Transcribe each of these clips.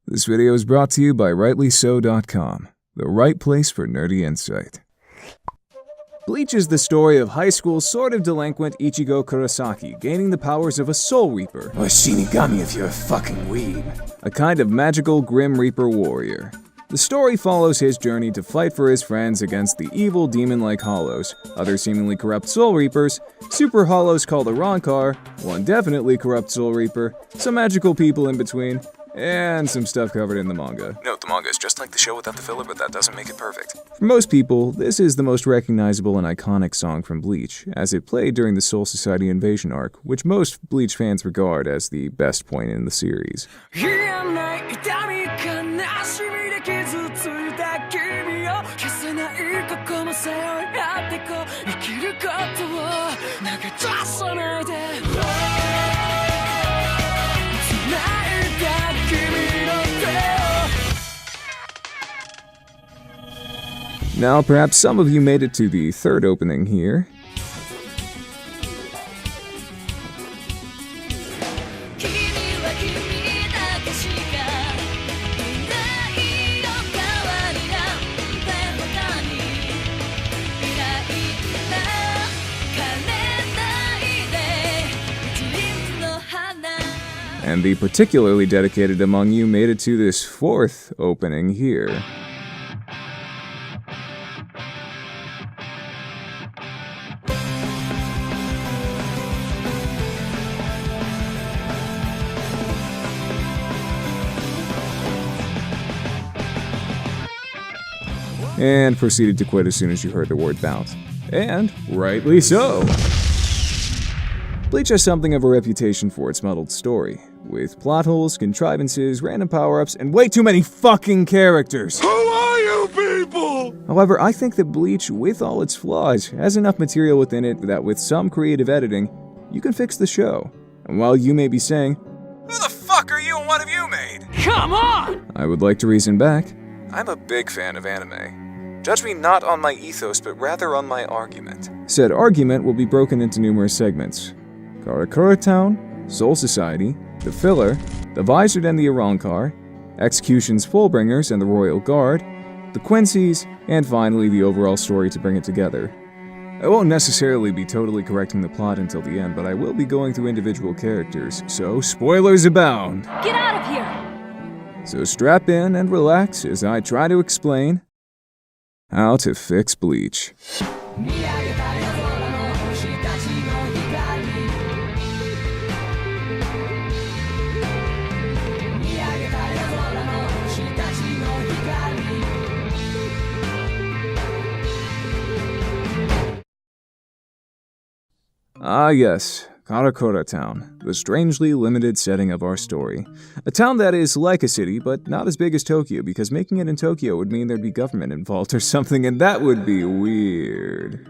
This video is brought to you by WrightlySo.com, the right place for nerdy insight. Bleach is the story of high school sort of delinquent Ichigo Kurosaki gaining the powers of a Soul Reaper, or Shinigami if you're a fucking weeb, a kind of magical Grim Reaper warrior. The story follows his journey to fight for his friends against the evil demon-like Hollows, other seemingly corrupt Soul Reapers, super Hollows called Arrancar, one definitely corrupt Soul Reaper, some magical people in between, and some stuff covered in the manga. Note, the manga is just like the show without the filler, but that doesn't make it perfect. For most people, this is the most recognizable and iconic song from Bleach, as it played during the Soul Society invasion arc, which most Bleach fans regard as the best point in the series. Now, perhaps some of you made it to the third opening here. And the particularly dedicated among you made it to this fourth opening here. And proceeded to quit as soon as you heard the word bounce. And rightly so. Bleach has something of a reputation for its muddled story, with plot holes, contrivances, random power-ups, and way too many fucking characters. Who are you people? However, I think that Bleach, with all its flaws, has enough material within it that with some creative editing, you can fix the show. And while you may be saying, "Who the fuck are you and what have you made?" Come on! I would like to reason back. I'm a big fan of anime. Judge me not on my ethos, but rather on my argument. Said argument will be broken into numerous segments. Karakura Town, Soul Society, the Filler, the Visored and the Arrancar, Execution's Fullbringers and the Royal Guard, the Quincy's, and finally the overall story to bring it together. I won't necessarily be totally correcting the plot until the end, but I will be going through individual characters, so spoilers abound. Get out of here! So strap in and relax as I try to explain how to fix Bleach. Ah yes, Karakura Town, the strangely limited setting of our story. A town that is like a city, but not as big as Tokyo, because making it in Tokyo would mean there'd be government involved or something, and that would be weird.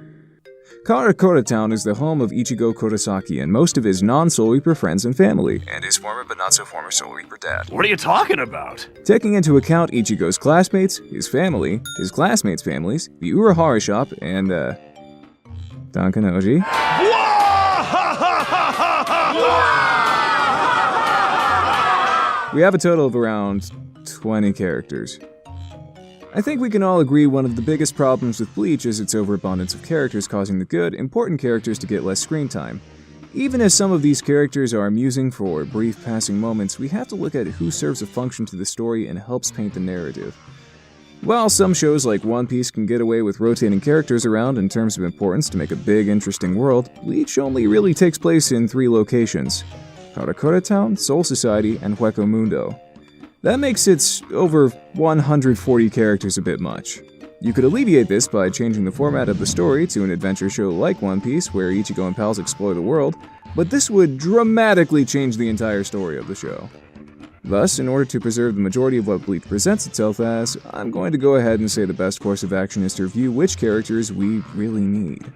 Karakura Town is the home of Ichigo Kurosaki and most of his non-Soul Reaper friends and family, and his former but not so former Soul Reaper dad. What are you talking about? Taking into account Ichigo's classmates, his family, his classmates' families, the Urahara shop, and, Dankanoji. We have a total of around 20 characters. I think we can all agree one of the biggest problems with Bleach is its overabundance of characters causing the good, important characters to get less screen time. Even as some of these characters are amusing for brief passing moments, we have to look at who serves a function to the story and helps paint the narrative. While some shows like One Piece can get away with rotating characters around in terms of importance to make a big, interesting world, Bleach only really takes place in 3 locations: Karakura Town, Soul Society, and Hueco Mundo. That makes its over 140 characters a bit much. You could alleviate this by changing the format of the story to an adventure show like One Piece, where Ichigo and pals explore the world, but this would dramatically change the entire story of the show. Thus, in order to preserve the majority of what Bleach presents itself as, I'm going to go ahead and say the best course of action is to review which characters we really need.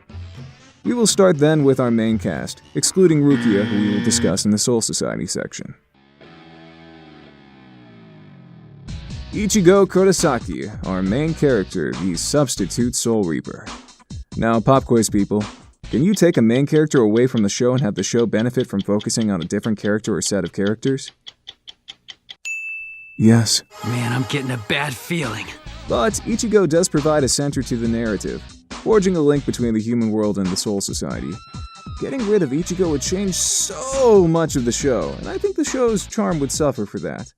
We will start then with our main cast, excluding Rukia, who we will discuss in the Soul Society section. Ichigo Kurosaki, our main character, the substitute Soul Reaper. Now, pop quiz people, can you take a main character away from the show and have the show benefit from focusing on a different character or set of characters? Yes. Man, I'm getting a bad feeling. But Ichigo does provide a center to the narrative, forging a link between the human world and the Soul Society. Getting rid of Ichigo would change so much of the show, and I think the show's charm would suffer for that.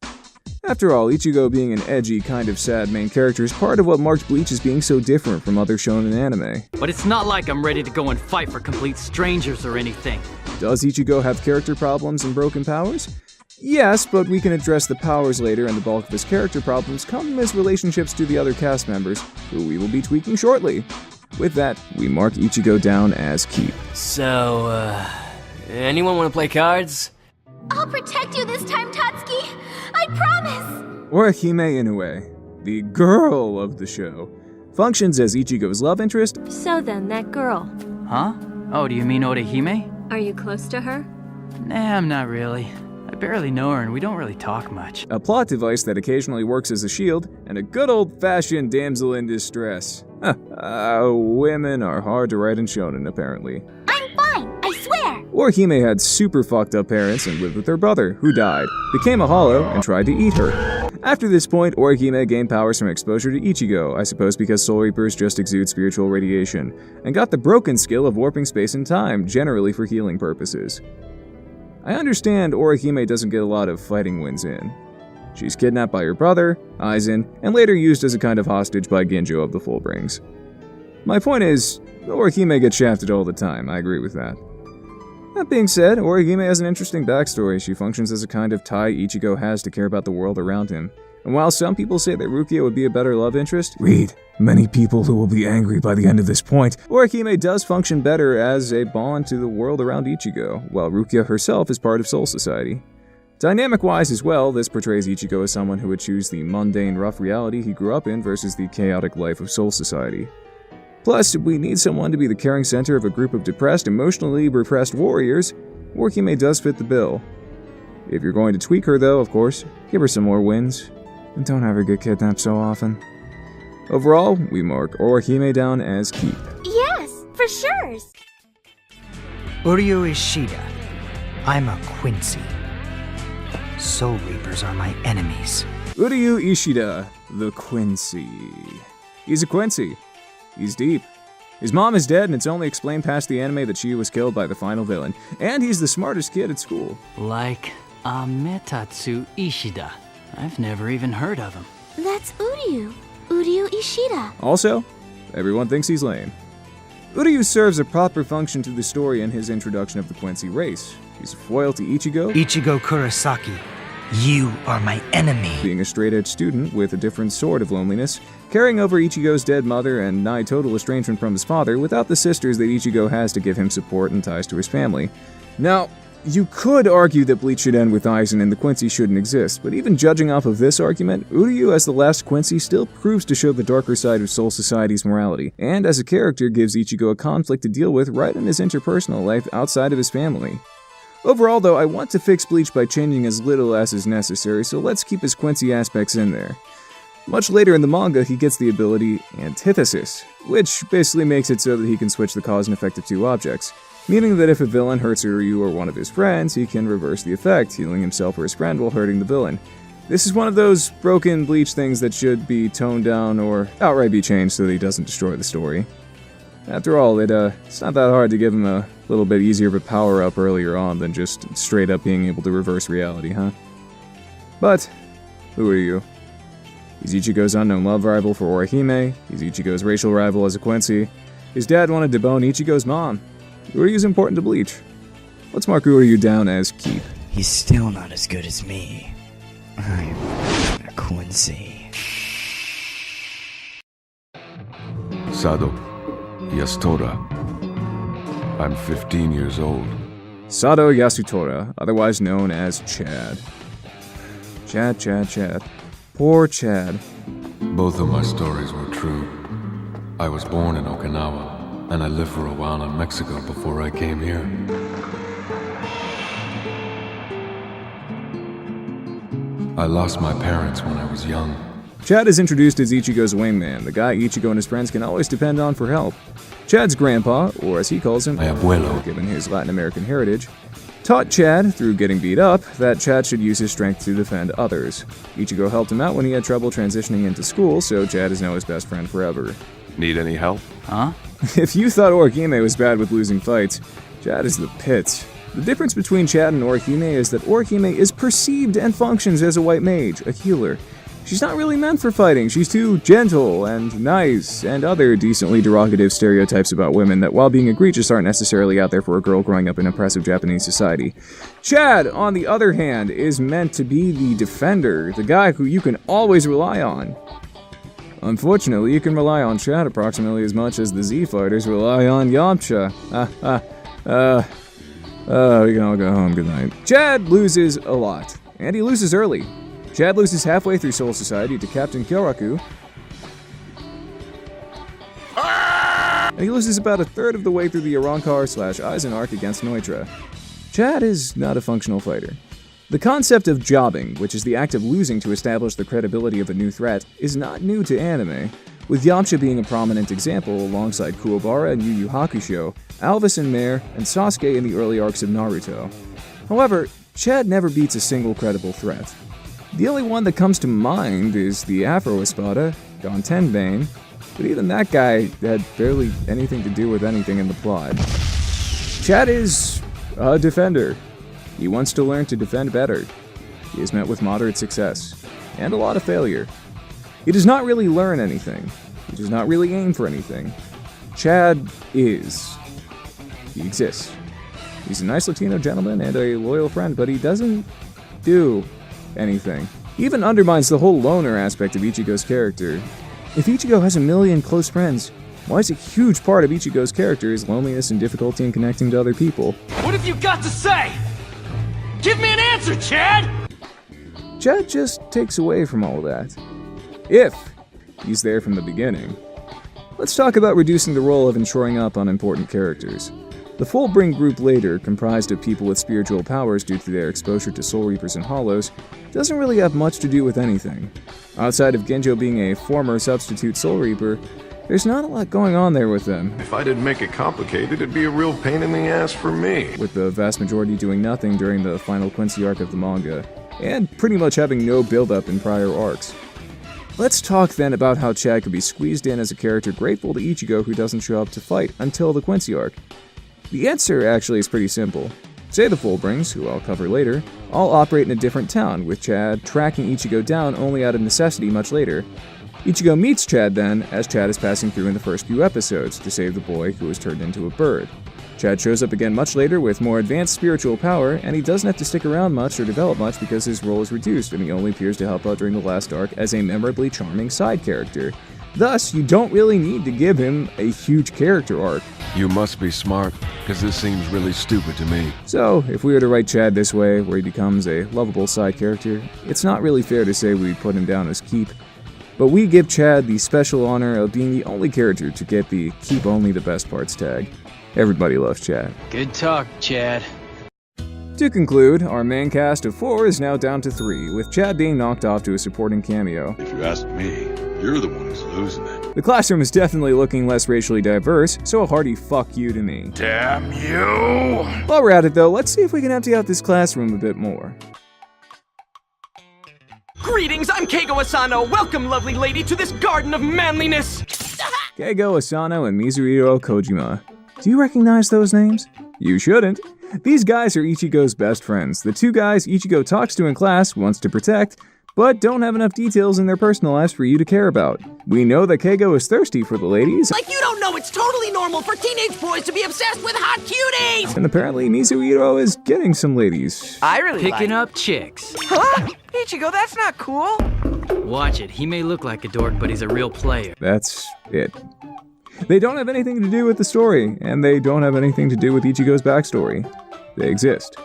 After all, Ichigo being an edgy, kind of sad main character is part of what marked Bleach as being so different from other shonen anime. But it's not like I'm ready to go and fight for complete strangers or anything. Does Ichigo have character problems and broken powers? Yes, but we can address the powers later, and the bulk of his character problems come from his relationships to the other cast members, who we will be tweaking shortly. With that, we mark Ichigo down as keep. So, anyone want to play cards? I'll protect you this time, Tatsuki! I promise! Orihime Inoue, the girl of the show, functions as Ichigo's love interest. So then, that girl. Huh? Oh, do you mean Orihime? Are you close to her? Nah, I'm not really. I barely know her and we don't really talk much. A plot device that occasionally works as a shield, and a good old-fashioned damsel in distress. Women are hard to write in shonen, apparently. I'm fine, I swear! Orihime had super fucked up parents and lived with her brother, who died, became a hollow, and tried to eat her. After this point, Orihime gained powers from exposure to Ichigo, I suppose because Soul Reapers just exude spiritual radiation, and got the broken skill of warping space and time, generally for healing purposes. I understand Orihime doesn't get a lot of fighting wins in. She's kidnapped by her brother, Aizen, and later used as a kind of hostage by Ginjo of the Fullbrings. My point is, Orihime gets shafted all the time, I agree with that. That being said, Orihime has an interesting backstory. She functions as a kind of tie Ichigo has to care about the world around him. And while some people say that Rukia would be a better love interest, read many people who will be angry by the end of this point, Orihime does function better as a bond to the world around Ichigo, while Rukia herself is part of Soul Society. Dynamic-wise as well, this portrays Ichigo as someone who would choose the mundane, rough reality he grew up in versus the chaotic life of Soul Society. Plus, we need someone to be the caring center of a group of depressed, emotionally repressed warriors. Orihime does fit the bill. If you're going to tweak her though, of course, give her some more wins. And don't have her get kidnapped so often. Overall, we mark Orihime down as keep. Yes, for sure! Uryu Ishida. I'm a Quincy. Soul Reapers are my enemies. Uryu Ishida, the Quincy. He's a Quincy. He's deep. His mom is dead, and it's only explained past the anime that she was killed by the final villain. And he's the smartest kid at school. Like Ametatsu Ishida. I've never even heard of him. That's Uryu Ishida. Also, everyone thinks he's lame. Uryu serves a proper function to the story in his introduction of the Quincy race. He's a foil to Ichigo. Ichigo Kurosaki. You are my enemy. Being a straight-edge student with a different sort of loneliness, carrying over Ichigo's dead mother and nigh total estrangement from his father without the sisters that Ichigo has to give him support and ties to his family. Now, you could argue that Bleach should end with Aizen and the Quincy shouldn't exist, but even judging off of this argument, Uryu as the last Quincy still proves to show the darker side of Soul Society's morality, and as a character gives Ichigo a conflict to deal with right in his interpersonal life outside of his family. Overall though, I want to fix Bleach by changing as little as is necessary, so let's keep his Quincy aspects in there. Much later in the manga, he gets the ability Antithesis, which basically makes it so that he can switch the cause and effect of two objects. Meaning that if a villain hurts Uryu or one of his friends, he can reverse the effect, healing himself or his friend while hurting the villain. This is one of those broken Bleach things that should be toned down or outright be changed so that he doesn't destroy the story. After all, it's not that hard to give him a little bit easier of a power-up earlier on than just straight up being able to reverse reality, huh? But, who are you? He's Ichigo's unknown love rival for Orihime, he's Ichigo's racial rival as a Quincy, his dad wanted to bone Ichigo's mom. Uryu's important to Bleach. Let's mark Uryu down as keep. He's still not as good as me. I'm a Quincy. Sado Yasutora. I'm 15 years old. Sado Yasutora, otherwise known as Chad. Chad. Poor Chad. Both of my stories were true. I was born in Okinawa, and I lived for a while in Mexico before I came here. I lost my parents when I was young. Chad is introduced as Ichigo's wingman, the guy Ichigo and his friends can always depend on for help. Chad's grandpa, or as he calls him, My abuelo, given his Latin American heritage, taught Chad, through getting beat up, that Chad should use his strength to defend others. Ichigo helped him out when he had trouble transitioning into school, so Chad is now his best friend forever. Need any help? Huh? If you thought Orihime was bad with losing fights, Chad is the pits. The difference between Chad and Orihime is that Orihime is perceived and functions as a white mage, a healer. She's not really meant for fighting. She's too gentle and nice, and other decently derogative stereotypes about women that, while being egregious, aren't necessarily out there for a girl growing up in oppressive Japanese society. Chad, on the other hand, is meant to be the defender, the guy who you can always rely on. Unfortunately, you can rely on Chad approximately as much as the Z-Fighters rely on Yamcha. We can all go home, good night. Chad loses a lot, and he loses early. Chad loses halfway through Soul Society to Captain Karakura, and he loses about a third of the way through the Arrancar/Aizen arc against Neutra. Chad is not a functional fighter. The concept of jobbing, which is the act of losing to establish the credibility of a new threat, is not new to anime, with Yamcha being a prominent example alongside Kuwabara in Yu Yu Hakusho, Alvis and Mare, and Sasuke in the early arcs of Naruto. However, Chad never beats a single credible threat. The only one that comes to mind is the Afro Espada, Don Tenbane, but even that guy had barely anything to do with anything in the plot. Chad is a defender. He wants to learn to defend better. He is met with moderate success, and a lot of failure. He does not really learn anything. He does not really aim for anything. Chad is. He exists. He's a nice Latino gentleman and a loyal friend, but he doesn't do anything. He even undermines the whole loner aspect of Ichigo's character. If Ichigo has a million close friends, why is a huge part of Ichigo's character his loneliness and difficulty in connecting to other people? What have you got to say? Give me an answer, Chad! Chad just takes away from all of that. If he's there from the beginning. Let's talk about reducing the role of and shoring up unimportant characters. The Fullbring group later, comprised of people with spiritual powers due to their exposure to Soul Reapers and Hollows, doesn't really have much to do with anything. Outside of Genjo being a former substitute Soul Reaper, there's not a lot going on there with them. If I didn't make it complicated, it'd be a real pain in the ass for me. With the vast majority doing nothing during the final Quincy arc of the manga, and pretty much having no build-up in prior arcs. Let's talk then about how Chad could be squeezed in as a character grateful to Ichigo who doesn't show up to fight until the Quincy arc. The answer actually is pretty simple. Say the Fullbrings, who I'll cover later, all operate in a different town, with Chad tracking Ichigo down only out of necessity much later. Ichigo meets Chad then, as Chad is passing through in the first few episodes, to save the boy who was turned into a bird. Chad shows up again much later with more advanced spiritual power, and he doesn't have to stick around much or develop much because his role is reduced, and he only appears to help out during the last arc as a memorably charming side character. Thus, you don't really need to give him a huge character arc. You must be smart, because this seems really stupid to me. So, if we were to write Chad this way, where he becomes a lovable side character, it's not really fair to say we put him down as keep. But we give Chad the special honor of being the only character to get the keep only the best parts tag. Everybody loves Chad. Good talk, Chad. To conclude, our main cast of 4 is now down to 3, with Chad being knocked off to a supporting cameo. If you ask me, you're the one who's losing it. The classroom is definitely looking less racially diverse, so a hearty fuck you to me. Damn you! While we're at it though, let's see if we can empty out this classroom a bit more. Greetings, I'm Keigo Asano. Welcome, lovely lady, to this garden of manliness. Keigo Asano and Mizuhiro Kojima. Do you recognize those names? You shouldn't. These guys are Ichigo's best friends, the 2 guys Ichigo talks to in class, wants to protect, but don't have enough details in their personal lives for you to care about. We know that Keigo is thirsty for the ladies. Like you don't know it's totally normal for teenage boys to be obsessed with hot cuties! And apparently Mizuhiro is getting some ladies. I really Picking up chicks. Huh? Ichigo, that's not cool. Watch it. He may look like a dork, but he's a real player. That's it. They don't have anything to do with the story, and they don't have anything to do with Ichigo's backstory. They exist.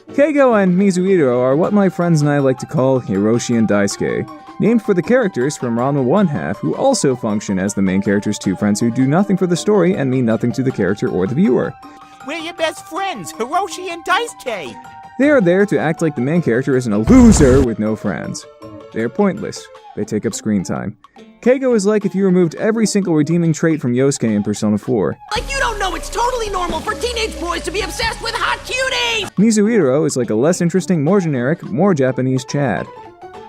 Keigo and Mizuhiro are what my friends and I like to call Hiroshi and Daisuke, named for the characters from Ranma 1/2 who also function as the main character's 2 friends who do nothing for the story and mean nothing to the character or the viewer. We're your best friends, Hiroshi and Daisuke. They are there to act like the main character isn't a loser with no friends. They are pointless. They take up screen time. Keigo is like if you removed every single redeeming trait from Yosuke in Persona 4. Like you don't know it's totally totally normal for teenage boys to be obsessed with hot cuties! Mizuhiro is like a less interesting, more generic, more Japanese Chad.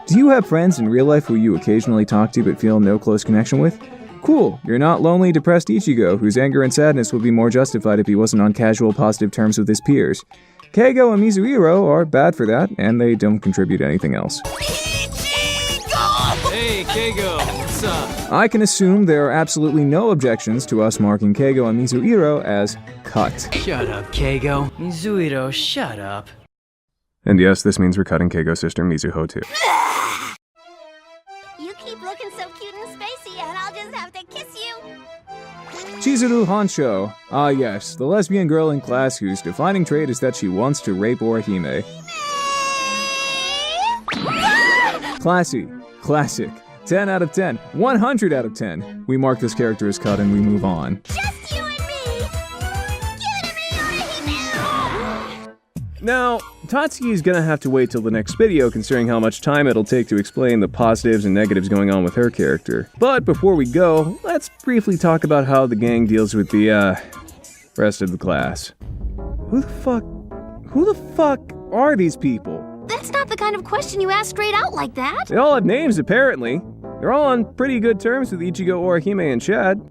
Do you have friends in real life who you occasionally talk to but feel no close connection with? Cool, you're not lonely, depressed Ichigo, whose anger and sadness would be more justified if he wasn't on casual, positive terms with his peers. Keigo and Mizuhiro are bad for that, and they don't contribute anything else. Hey, Keigo, what's up? I can assume there are absolutely no objections to us marking Keigo and Mizuhiro as cut. Shut up, Keigo. Mizuhiro, shut up. And yes, this means we're cutting Keigo's sister Mizuho too. You keep looking so cute and spacey, and I'll just have to kiss you. Chizuru Hansho. Ah yes, the lesbian girl in class whose defining trait is that she wants to rape Orihime. Classy. Classic. 10 out of 10. 100 out of 10. We mark this character as cut and we move on. Just you and me! Give it to me, Orihime! Now, Tatsuki is gonna have to wait till the next video considering how much time it'll take to explain the positives and negatives going on with her character. But before we go, let's briefly talk about how the gang deals with the, rest of the class. Who the fuck are these people? That's not the kind of question you ask straight out like that. They all have names, apparently. They're all on pretty good terms with Ichigo, Orihime, and Chad.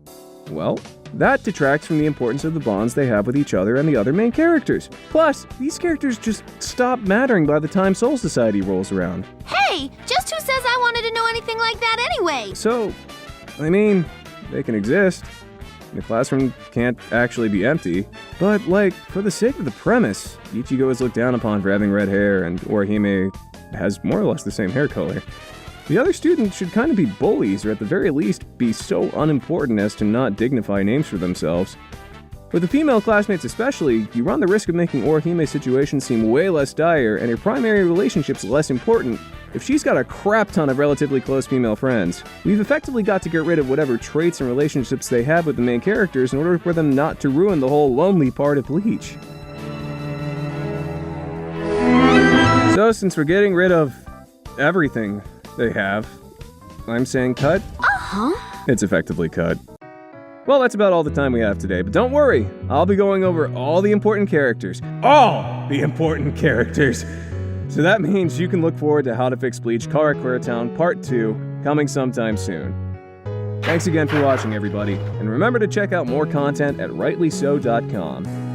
Well, that detracts from the importance of the bonds they have with each other and the other main characters. Plus, these characters just stop mattering by the time Soul Society rolls around. Hey, just who says I wanted to know anything like that anyway? So, I mean, they can exist. The classroom can't actually be empty. But, like, for the sake of the premise, Ichigo is looked down upon for having red hair, and Orihime has more or less the same hair color. The other students should kind of be bullies, or at the very least, be so unimportant as to not dignify names for themselves. With the female classmates especially, you run the risk of making Orihime's situation seem way less dire, and her primary relationship's less important if she's got a crap ton of relatively close female friends. We've effectively got to get rid of whatever traits and relationships they have with the main characters in order for them not to ruin the whole lonely part of Bleach. So, since we're getting rid of everything they have, I'm saying cut. It's effectively cut. Well, that's about all the time we have today, but don't worry, I'll be going over all the important characters. All the important characters! So that means you can look forward to How to Fix Bleach Karakura Town Part 2 coming sometime soon. Thanks again for watching, everybody, and remember to check out more content at wrightlyso.com.